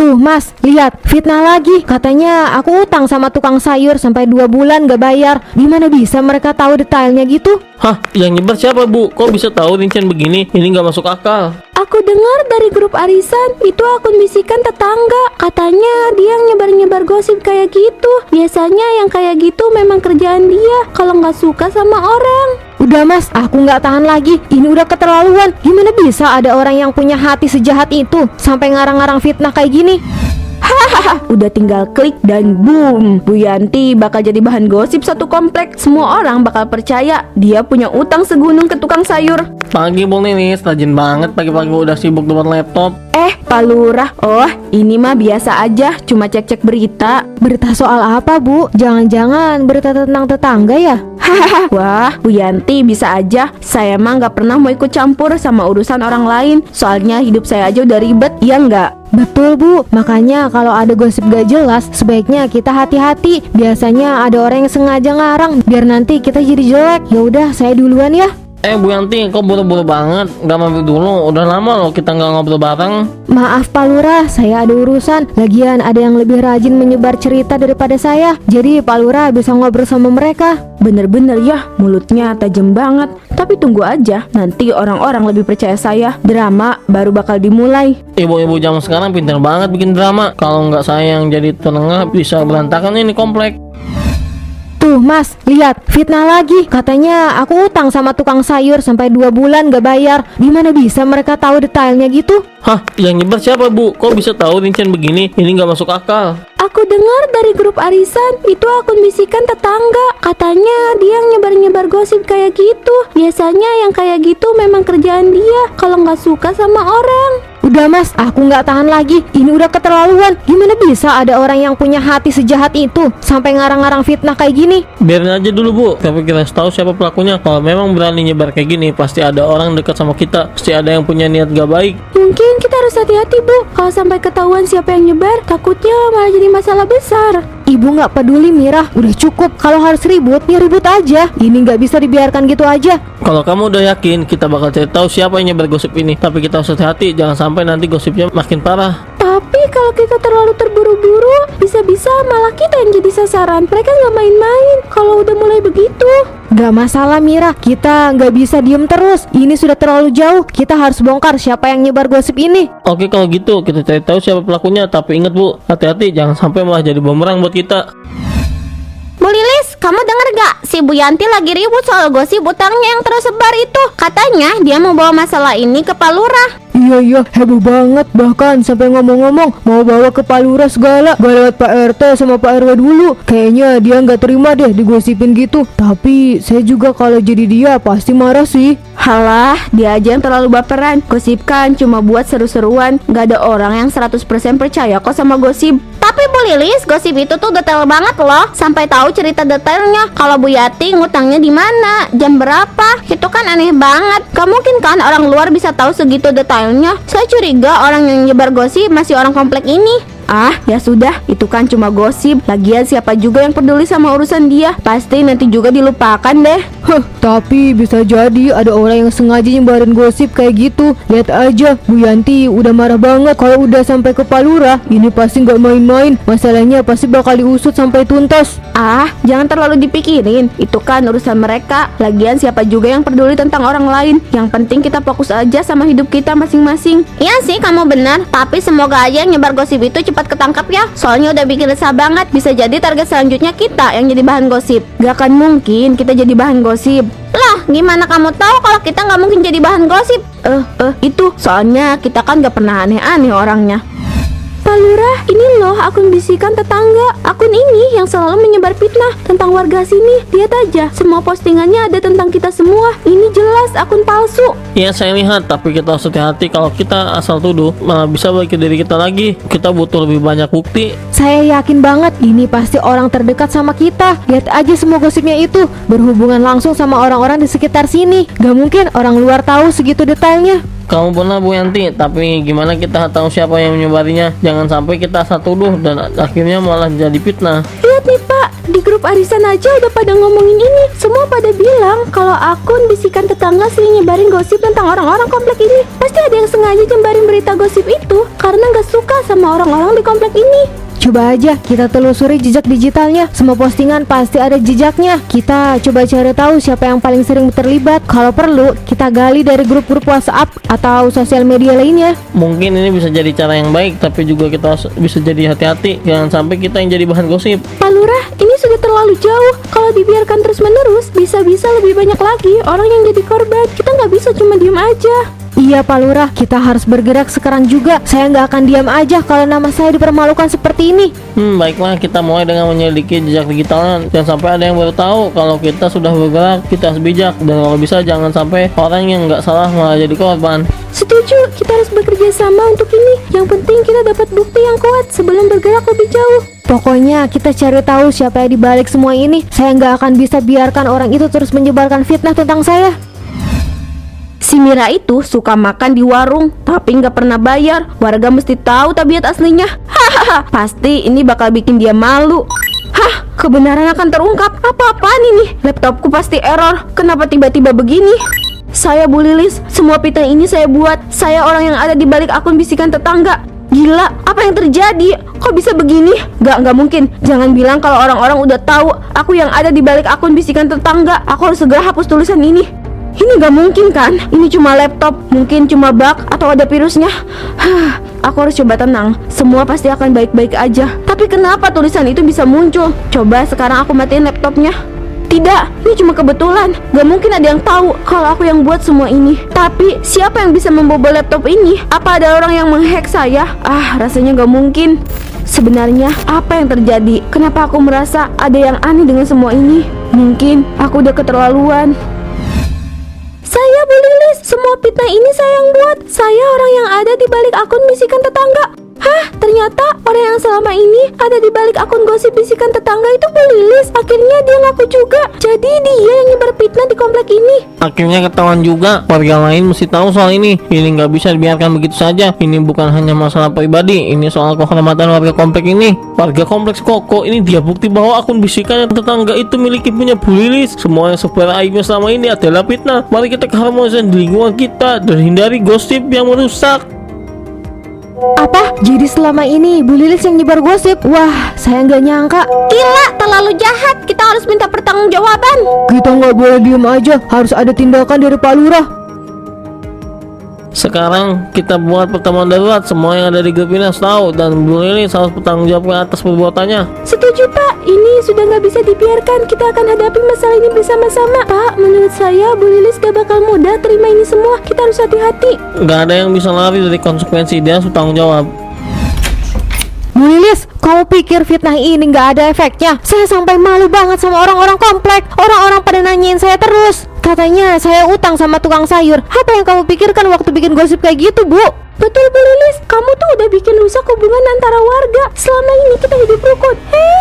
Tuh mas, lihat, fitnah lagi. Katanya aku utang sama tukang sayur sampai 2 bulan gak bayar. Gimana bisa mereka tahu detailnya gitu? Hah, yang nyebar siapa bu? Kok bisa tahu rincian begini? Ini nggak masuk akal. Aku dengar dari grup arisan, itu akun bisikan tetangga. Katanya dia yang nyebar-nyebar gosip kayak gitu. Biasanya yang kayak gitu memang kerjaan dia kalau nggak suka sama orang. Udah mas, aku nggak tahan lagi. Ini udah keterlaluan. Gimana bisa ada orang yang punya hati sejahat itu sampai ngarang-ngarang fitnah kayak gini? Hahaha, udah tinggal klik dan boom, Bu Yanti bakal jadi bahan gosip satu komplek. Semua orang bakal percaya dia punya utang segunung ke tukang sayur. Pagi Bu Lilis, rajin banget pagi-pagi udah sibuk depan laptop. Pak Lurah, oh ini mah biasa aja, cuma cek-cek berita. Berita soal apa bu? Jangan-jangan berita tentang tetangga ya? Hahaha, wah Bu Yanti bisa aja. Saya mah nggak pernah mau ikut campur sama urusan orang lain. Soalnya hidup saya aja udah ribet, ya nggak? Betul bu, makanya kalau ada gosip gak jelas sebaiknya kita hati-hati. Biasanya ada orang yang sengaja ngarang biar nanti kita jadi jelek. Ya udah, saya duluan ya. Bu Yanti, kok buru-buru banget? Gak mampir dulu, udah lama loh kita nggak ngobrol bareng. Maaf Pak Lurah, saya ada urusan. Lagian ada yang lebih rajin menyebar cerita daripada saya. Jadi Pak Lurah bisa ngobrol sama mereka. Bener-bener ya, mulutnya tajam banget. Tapi tunggu aja, nanti orang-orang lebih percaya saya. Drama baru bakal dimulai. Ibu-ibu zaman sekarang pintar banget bikin drama. Kalau nggak saya yang jadi penengah bisa berantakan ini komplek. Tuh mas, lihat, fitnah lagi. Katanya aku utang sama tukang sayur sampai 2 bulan gak bayar. Gimana bisa mereka tahu detailnya gitu? Hah, yang nyebar siapa bu? Kok bisa tahu rincian begini? Ini nggak masuk akal. Aku dengar dari grup arisan, itu akun bisikan tetangga. Katanya dia yang nyebar-nyebar gosip kayak gitu. Biasanya yang kayak gitu memang kerjaan dia kalau nggak suka sama orang. Udah mas, aku nggak tahan lagi. Ini udah keterlaluan. Gimana bisa ada orang yang punya hati sejahat itu sampai ngarang-ngarang fitnah kayak gini? Biarin aja dulu bu, tapi kita harus tahu siapa pelakunya. Kalau memang berani nyebar kayak gini, pasti ada orang dekat sama kita. Pasti ada yang punya niat gak baik. Mungkin kita harus hati-hati bu. Kalau sampai ketahuan siapa yang nyebar, takutnya malah jadi masalah besar. Ibu nggak peduli Mira, udah cukup. Kalau harus ribut, ya ribut aja. Ini nggak bisa dibiarkan gitu aja. Kalau kamu udah yakin, kita bakal cari tahu siapa yang nyebar gosip ini. Tapi kita harus hati-hati, jangan sampai nanti gosipnya makin parah. Tapi kalau kita terlalu terburu-buru, bisa-bisa malah kita yang jadi sasaran. Mereka nggak main-main kalau udah mulai begitu. Gak masalah Mira, kita nggak bisa diem terus. Ini sudah terlalu jauh. Kita harus bongkar siapa yang nyebar gosip ini. Oke, kalau gitu kita cari tahu siapa pelakunya. Tapi ingat bu, hati-hati jangan sampai malah jadi bumerang buat kita. Bu Lilis, kamu denger gak? Si Bu Yanti lagi ribut soal gosip utangnya yang tersebar itu. Katanya dia mau bawa masalah ini ke Pak Lurah. Iya, heboh banget. Bahkan sampai ngomong-ngomong mau bawa ke Pak Lurah segala. Gak lewat Pak RT sama Pak RW dulu. Kayaknya dia nggak terima deh digosipin gitu. Tapi saya juga kalau jadi dia pasti marah sih. Halah, dia aja yang terlalu baperan. Gosip kan cuma buat seru-seruan. Gak ada orang yang 100% percaya kok sama gosip. Tapi Bu Lilis, gosip itu tuh detail banget loh. Sampai tahu cerita detailnya. Kalau Bu Yati ngutangnya di mana, jam berapa. Itu kan aneh banget. Gak mungkin kan orang luar bisa tahu segitu detailnya. Saya curiga orang yang nyebar gosip masih orang komplek ini. Ah, ya sudah, itu kan cuma gosip. Lagian siapa juga yang peduli sama urusan dia. Pasti nanti juga dilupakan deh. Tapi bisa jadi ada orang yang sengaja nyebarin gosip kayak gitu. Lihat aja, Bu Yanti udah marah banget. Kalau udah sampai ke Pak Lurah, ini pasti nggak main-main. Masalahnya pasti bakal diusut sampai tuntas. Ah, jangan terlalu dipikirin. Itu kan urusan mereka. Lagian siapa juga yang peduli tentang orang lain. Yang penting kita fokus aja sama hidup kita masing-masing. Iya sih, kamu benar. Tapi semoga aja yang nyebar gosip itu cepat ketangkap ya. Soalnya udah bikin resah banget. Bisa jadi target selanjutnya kita yang jadi bahan gosip. Gak akan mungkin kita jadi bahan gosip. Loh, gimana kamu tahu kalau kita nggak mungkin jadi bahan gosip? Itu soalnya kita kan gak pernah aneh-aneh orangnya. Pak Lurah, ini loh akun bisikan tetangga. Akun ini yang selalu menyebar fitnah tentang warga sini. Lihat aja, semua postingannya ada tentang kita semua. Ini jelas akun palsu. Iya saya lihat, tapi kita harus hati-hati. Kalau kita asal tuduh, malah bisa balik ke diri kita lagi. Kita butuh lebih banyak bukti. Saya yakin banget ini pasti orang terdekat sama kita. Lihat aja semua gosipnya itu berhubungan langsung sama orang-orang di sekitar sini. Gak mungkin orang luar tahu segitu detailnya. Kamu benar Bu Yanti, tapi gimana kita tahu siapa yang menyebarinya? Jangan sampai kita asal tuduh dan akhirnya malah jadi fitnah. Lihat nih Pak, di grup arisan aja udah pada ngomongin ini. Semua pada bilang kalau akun bisikan tetangga sering nyebarin gosip tentang orang-orang komplek ini. Pasti ada yang sengaja nyebarin berita gosip itu karena gak suka sama orang-orang di komplek ini. Coba aja kita telusuri jejak digitalnya. Semua postingan pasti ada jejaknya. Kita coba cari tahu siapa yang paling sering terlibat. Kalau perlu, kita gali dari grup-grup WhatsApp atau sosial media lainnya. Mungkin ini bisa jadi cara yang baik, tapi juga kita bisa jadi hati-hati. Jangan sampai kita yang jadi bahan gosip. Pak Lurah, ini sudah terlalu jauh. Kalau dibiarkan terus-menerus, bisa-bisa lebih banyak lagi orang yang jadi korban. Kita nggak bisa cuma diem aja. Iya Pak Lurah, kita harus bergerak sekarang juga. Saya nggak akan diam aja kalau nama saya dipermalukan seperti ini. Baiklah, kita mulai dengan menyelidiki jejak digitalnya. Jangan sampai ada yang baru tahu kalau kita sudah bergerak. Kita harus bijak, dan kalau bisa jangan sampai orang yang nggak salah malah jadi korban. Setuju, kita harus bekerja sama untuk ini. Yang penting kita dapat bukti yang kuat sebelum bergerak lebih jauh. Pokoknya kita cari tahu siapa yang dibalik semua ini. Saya nggak akan bisa biarkan orang itu terus menyebarkan fitnah tentang saya. Si Mira itu suka makan di warung, tapi nggak pernah bayar. Warga mesti tahu tabiat aslinya. Hahaha, pasti ini bakal bikin dia malu. Hah, kebenaran akan terungkap. Apa-apaan ini? Laptopku pasti error. Kenapa tiba-tiba begini? Saya Bu Lilis, semua fitnah ini saya buat. Saya orang yang ada di balik akun bisikan tetangga. Gila, apa yang terjadi? Kok bisa begini? Nggak mungkin. Jangan bilang kalau orang-orang udah tahu aku yang ada di balik akun bisikan tetangga. Aku harus segera hapus tulisan ini. Ini gak mungkin kan? Ini cuma laptop, mungkin cuma bug atau ada virusnya. Aku harus coba tenang. Semua pasti akan baik-baik aja. Tapi kenapa tulisan itu bisa muncul? Coba sekarang aku matiin laptopnya. Tidak, ini cuma kebetulan. Gak mungkin ada yang tahu kalau aku yang buat semua ini. Tapi siapa yang bisa membobol laptop ini? Apa ada orang yang menghack saya? Rasanya gak mungkin. Sebenarnya apa yang terjadi? Kenapa aku merasa ada yang aneh dengan semua ini? Mungkin aku udah keterlaluan. Saya Bu Lilis, semua fitnah ini saya yang buat. Saya orang yang ada di balik akun bisikan tetangga. Hah, ternyata orang yang selama ini ada di balik akun gosip bisikan tetangga itu Bu Lilis. Akhirnya dia ngaku juga. Jadi dia yang nyebar fitnah di komplek ini. Akhirnya ketahuan juga. Warga lain mesti tahu soal ini. Ini nggak bisa dibiarkan begitu saja. Ini bukan hanya masalah pribadi. Ini soal kehormatan warga komplek ini. Warga kompleks Koko ini dia bukti bahwa akun bisikan yang tetangga itu miliki punya Bu Lilis. Semua yang sebar aibnya selama ini adalah fitnah. Mari kita keharmonisan di lingkungan kita dan hindari gosip yang merusak. Apa? Jadi selama ini Bu Lilis yang nyebar gosip? Wah, saya nggak nyangka. Gila, terlalu jahat. Kita harus minta pertanggungjawaban. Kita nggak boleh diem aja. Harus ada tindakan dari Pak Lurah. Sekarang kita buat pertemuan darurat. Semua yang ada di grup ini harus tahu, dan Bu Lilis harus bertanggung jawab atas perbuatannya. Setuju Pak, ini sudah nggak bisa dibiarkan. Kita akan hadapi masalah ini bersama-sama. Pak, menurut saya Bu Lilis gak bakal mudah terima ini semua. Kita harus hati-hati. Gak ada yang bisa lari dari konsekuensi. Dia harus bertanggung jawab. Bu Lilis, kamu pikir fitnah ini nggak ada efeknya? Saya sampai malu banget sama orang-orang komplek. Orang-orang pada nanyain saya terus. Katanya saya utang sama tukang sayur. Apa yang kamu pikirkan waktu bikin gosip kayak gitu, Bu? Betul Bu Lilis, kamu tuh udah bikin rusak hubungan antara warga. Selama ini kita hidup rukun.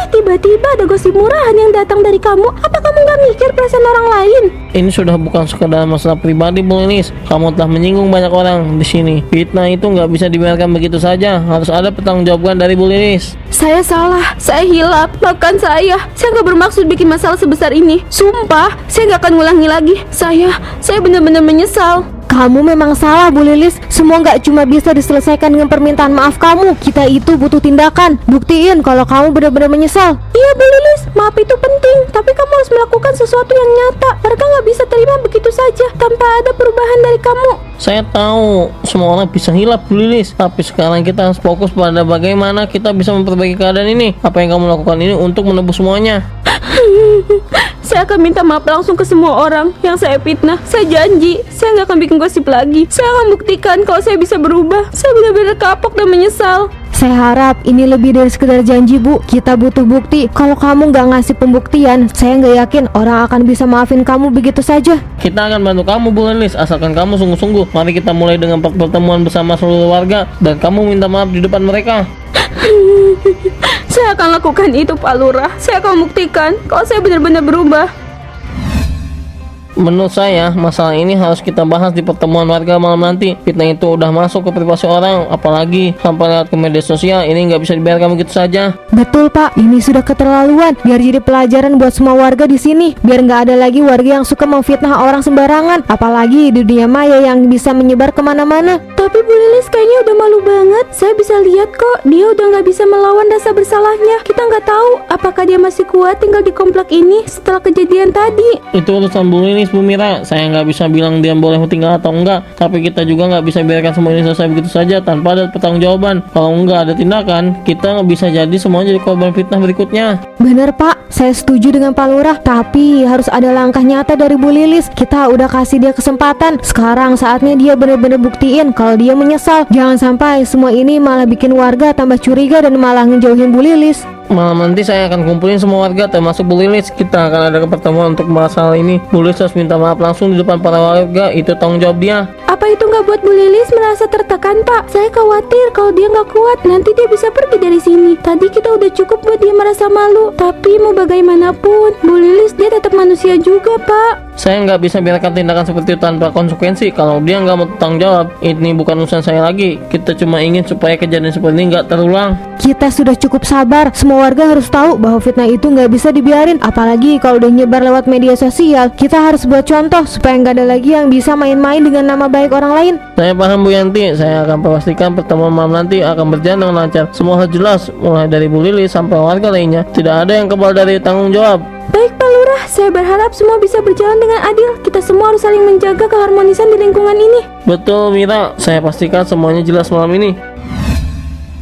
Tiba-tiba ada gosip murahan yang datang dari kamu. Apa kamu gak mikir perasaan orang lain? Ini sudah bukan sekedar masalah pribadi, Bu Lilis. Kamu telah menyinggung banyak orang di sini. Fitnah itu nggak bisa dibiarkan begitu saja. Harus ada pertanggungjawaban dari Bu Lilis. Saya salah, saya hilaf, maafkan saya. Saya gak bermaksud bikin masalah sebesar ini. Sumpah, saya gak akan ngulangi lagi. Saya benar-benar menyesal. Kamu memang salah, Bu Lilis. Semua nggak cuma bisa diselesaikan dengan permintaan maaf kamu. Kita itu butuh tindakan. Buktiin kalau kamu benar-benar menyesal. Iya Bu Lilis, maaf itu penting. Tapi kamu harus melakukan sesuatu yang nyata. Mereka nggak bisa terima begitu saja tanpa ada perubahan dari kamu. Saya tahu semua orang bisa hilaf, Bu Lilis. Tapi sekarang kita harus fokus pada bagaimana kita bisa memperbaiki keadaan ini. Apa yang kamu lakukan ini untuk menebus semuanya. Saya akan minta maaf langsung ke semua orang yang saya fitnah. Saya janji, saya nggak akan bikin gosip lagi. Saya akan buktikan kalau saya bisa berubah. Saya benar-benar kapok dan menyesal. Saya harap ini lebih dari sekedar janji, Bu. Kita butuh bukti. Kalau kamu nggak ngasih pembuktian, saya nggak yakin orang akan bisa maafin kamu begitu saja. Kita akan bantu kamu, Bu Lilis, asalkan kamu sungguh-sungguh. Mari kita mulai dengan pertemuan bersama seluruh warga, dan kamu minta maaf di depan mereka. Saya akan lakukan itu Pak Lurah. Saya akan buktikan kalau saya benar-benar berubah. Menurut saya, masalah ini harus kita bahas di pertemuan warga malam nanti. Fitnah itu udah masuk ke privasi orang, apalagi sampai lewat ke media sosial. Ini nggak bisa dibiarkan begitu saja. Betul Pak, ini sudah keterlaluan. Biar jadi pelajaran buat semua warga di sini. Biar nggak ada lagi warga yang suka memfitnah orang sembarangan. Apalagi di dunia maya yang bisa menyebar kemana-mana. Tapi Bu Lilis kayaknya udah malu banget. Saya bisa lihat kok, dia udah nggak bisa melawan rasa bersalahnya. Kita nggak tahu apakah dia masih kuat tinggal di komplek ini setelah kejadian tadi. Itu urusan Bu Lilis, Bu Mira. Saya nggak bisa bilang dia boleh tinggal atau enggak. Tapi kita juga nggak bisa biarkan semua ini selesai begitu saja tanpa ada pertanggungjawaban. Kalau nggak ada tindakan, kita nggak bisa jadi semuanya jadi korban fitnah berikutnya. Bener Pak, saya setuju dengan Pak Lurah. Tapi harus ada langkah nyata dari Bu Lilis. Kita udah kasih dia kesempatan. Sekarang saatnya dia bener-bener buktiin kalau dia menyesal. Jangan sampai semua ini malah bikin warga tambah curiga dan malah ngejauhin Bu Lilis. Malam nanti saya akan kumpulin semua warga termasuk Bu Lilis. Kita akan ada pertemuan untuk membahas hal ini. Bu Lilis harus minta maaf langsung di depan para warga. Itu tanggung jawab dia. Apa itu nggak buat Bu Lilis merasa tertekan, Pak? Saya khawatir kalau dia nggak kuat, nanti dia bisa pergi dari sini. Tadi kita udah cukup buat dia merasa malu. Tapi mau bagaimanapun, Bu Lilis dia tetap manusia juga, Pak. Saya nggak bisa biarkan tindakan seperti itu tanpa konsekuensi. Kalau dia nggak mau tanggung jawab, ini bukan urusan saya lagi. Kita cuma ingin supaya kejadian seperti ini nggak terulang. Kita sudah cukup sabar. Semua warga harus tahu bahwa fitnah itu nggak bisa dibiarin. Apalagi kalau udah nyebar lewat media sosial. Kita harus buat contoh supaya nggak ada lagi yang bisa main-main dengan nama baik orang lain. Saya paham Bu Yanti. Saya akan pastikan pertemuan malam nanti akan berjalan dengan lancar. Semua harus jelas, mulai dari Bu Lili sampai warga lainnya. Tidak ada yang kebal dari tanggung jawab. Baik Pak Lurah, saya berharap semua bisa berjalan dengan adil. Kita semua harus saling menjaga keharmonisan di lingkungan ini. Betul Mira, saya pastikan semuanya jelas malam ini.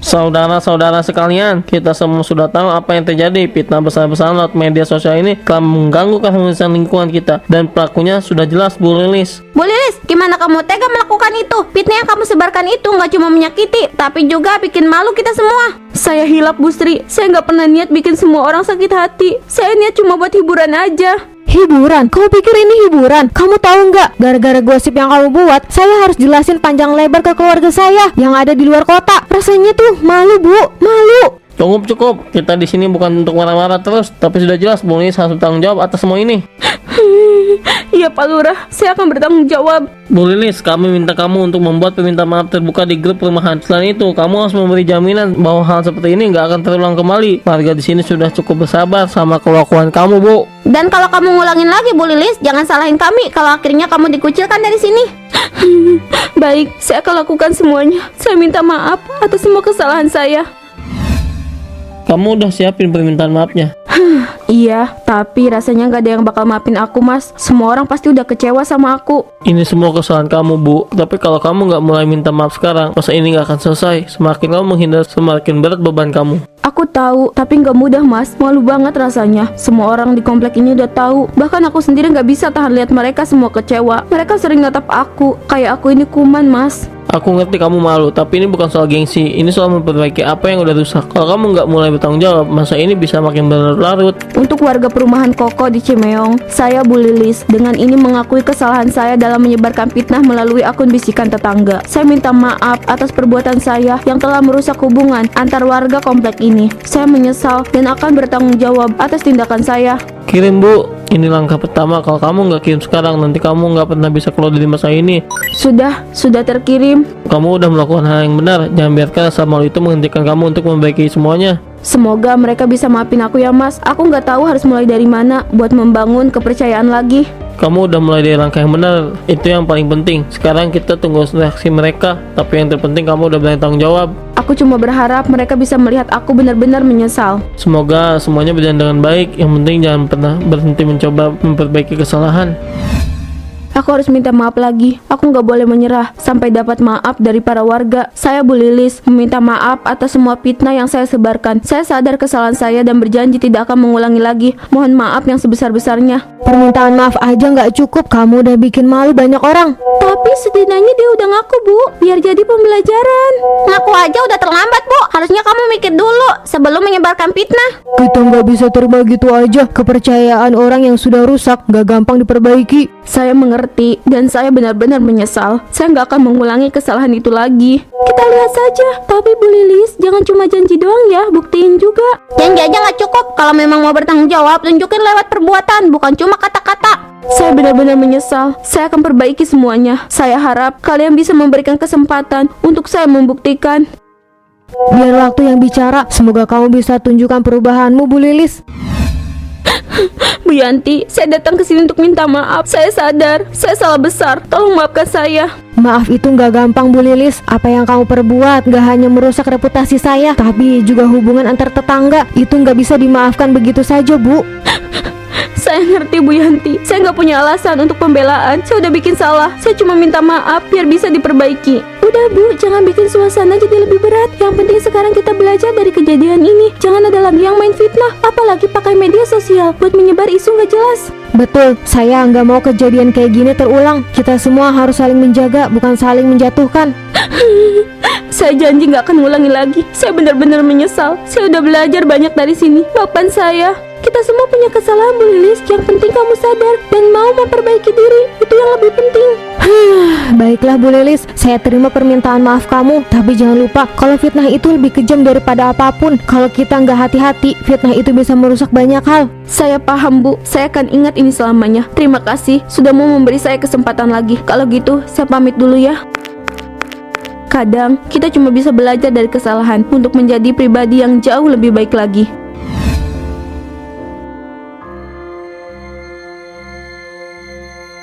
Saudara-saudara sekalian, kita semua sudah tahu apa yang terjadi. Fitnah besar-besaran lewat media sosial ini telah mengganggu keharmonisan lingkungan kita. Dan pelakunya sudah jelas, Bu Lilis. Bu Lilis, gimana kamu tega melakukan itu? Fitnah yang kamu sebarkan itu nggak cuma menyakiti, tapi juga bikin malu kita semua. Saya hilap Bu Sri, saya nggak pernah niat bikin semua orang sakit hati. Saya niat cuma buat hiburan aja. Hiburan? Kau pikir ini hiburan? Kamu tahu nggak? Gara-gara gosip yang kamu buat, saya harus jelasin panjang lebar ke keluarga saya yang ada di luar kota. Rasanya tuh malu, Bu. Malu. Cukup. Kita di sini bukan untuk marah-marah terus, tapi sudah jelas Bu Lilis harus bertanggung jawab atas semua ini. Iya Pak Lurah, saya akan bertanggung jawab. Bu Lilis, kami minta kamu untuk membuat permintaan maaf terbuka di grup perumahan. Selain itu, kamu harus memberi jaminan bahwa hal seperti ini nggak akan terulang kembali. Warga di sini sudah cukup bersabar sama kelakuan kamu, Bu. Dan kalau kamu ngulangin lagi Bu Lilis, jangan salahin kami kalau akhirnya kamu dikucilkan dari sini. Baik, saya akan lakukan semuanya. Saya minta maaf atas semua kesalahan saya. Kamu udah siapin permintaan maafnya? Iya, tapi rasanya nggak ada yang bakal maafin aku, Mas. Semua orang pasti udah kecewa sama aku. Ini semua kesalahan kamu, Bu. Tapi kalau kamu nggak mulai minta maaf sekarang, masa ini nggak akan selesai. Semakin kamu menghindar, semakin berat beban kamu. Aku tahu, tapi nggak mudah, Mas. Malu banget rasanya. Semua orang di komplek ini udah tahu. Bahkan aku sendiri nggak bisa tahan lihat mereka semua kecewa. Mereka sering natap aku, kayak aku ini kuman, Mas. Aku ngerti kamu malu, tapi ini bukan soal gengsi. Ini soal memperbaiki apa yang udah rusak. Kalau kamu nggak mulai bertanggung jawab, masa ini bisa makin berlarut. Untuk warga perumahan Koko di Cimeong, saya Bu Lilis dengan ini mengakui kesalahan saya dalam menyebarkan fitnah melalui akun bisikan tetangga. Saya minta maaf atas perbuatan saya yang telah merusak hubungan antar warga komplek ini. Saya menyesal dan akan bertanggung jawab atas tindakan saya. Kirim, Bu. Ini langkah pertama. Kalau kamu nggak kirim sekarang, nanti kamu nggak pernah bisa keluar dari masa ini. Sudah terkirim. Kamu udah melakukan hal yang benar. Jangan biarkan rasa malu itu menghentikan kamu untuk memperbaiki semuanya. Semoga mereka bisa maafin aku ya, Mas. Aku nggak tahu harus mulai dari mana buat membangun kepercayaan lagi. Kamu udah mulai dari langkah yang benar. Itu yang paling penting. Sekarang kita tunggu reaksi mereka. Tapi yang terpenting kamu udah berani tanggung jawab. Aku cuma berharap mereka bisa melihat aku benar-benar menyesal. Semoga semuanya berjalan dengan baik. Yang penting jangan pernah berhenti mencoba memperbaiki kesalahan. Aku harus minta maaf lagi. Aku nggak boleh menyerah sampai dapat maaf dari para warga. Saya Bu Lilis meminta maaf atas semua fitnah yang saya sebarkan. Saya sadar kesalahan saya dan berjanji tidak akan mengulangi lagi. Mohon maaf yang sebesar-besarnya. Permintaan maaf aja nggak cukup. Kamu udah bikin malu banyak orang. Tapi setidaknya dia udah ngaku, Bu. Biar jadi pembelajaran. Ngaku aja udah terlambat, Bu. Harus Harusnya kamu mikir dulu sebelum menyebarkan fitnah. Kita nggak bisa terima gitu aja. Kepercayaan orang yang sudah rusak nggak gampang diperbaiki. Saya mengerti dan saya benar-benar menyesal. Saya nggak akan mengulangi kesalahan itu lagi. Kita lihat saja. Tapi Bu Lilis, jangan cuma janji doang ya, buktiin juga. Janji aja nggak cukup. Kalau memang mau bertanggung jawab, tunjukin lewat perbuatan, bukan cuma kata-kata. Saya benar-benar menyesal. Saya akan perbaiki semuanya. Saya harap kalian bisa memberikan kesempatan untuk saya membuktikan. Biar waktu yang bicara. Semoga kamu bisa tunjukkan perubahanmu, Bu Lilis. Bu Yanti, saya datang ke sini untuk minta maaf. Saya sadar, saya salah besar. Tolong maafkan saya. Maaf itu nggak gampang, Bu Lilis. Apa yang kamu perbuat nggak hanya merusak reputasi saya, tapi juga hubungan antar tetangga. Itu nggak bisa dimaafkan begitu saja, Bu. Saya ngerti Bu Yanti. Saya nggak punya alasan untuk pembelaan. Saya udah bikin salah. Saya cuma minta maaf biar bisa diperbaiki. Udah Bu, jangan bikin suasana jadi lebih berat. Yang penting sekarang kita belajar dari kejadian ini. Jangan ada lagi yang main fitnah, apalagi pakai media sosial buat menyebar isu nggak jelas. Betul, saya nggak mau kejadian kayak gini terulang. Kita semua harus saling menjaga, bukan saling menjatuhkan. Saya janji nggak akan ngulangi lagi. Saya benar-benar menyesal. Saya udah belajar banyak dari sini. Maafkan saya. Kita semua punya kesalahan, Bu Lilis. Yang penting kamu sadar dan mau memperbaiki diri. Itu yang lebih penting. Baiklah Bu Lilis, saya terima permintaan maaf kamu. Tapi jangan lupa, kalau fitnah itu lebih kejam daripada apapun. Kalau kita nggak hati-hati, fitnah itu bisa merusak banyak hal. Saya paham Bu. Saya akan ingat ini selamanya. Terima kasih sudah mau memberi saya kesempatan lagi. Kalau gitu, saya pamit dulu ya. Kadang kita cuma bisa belajar dari kesalahan untuk menjadi pribadi yang jauh lebih baik lagi.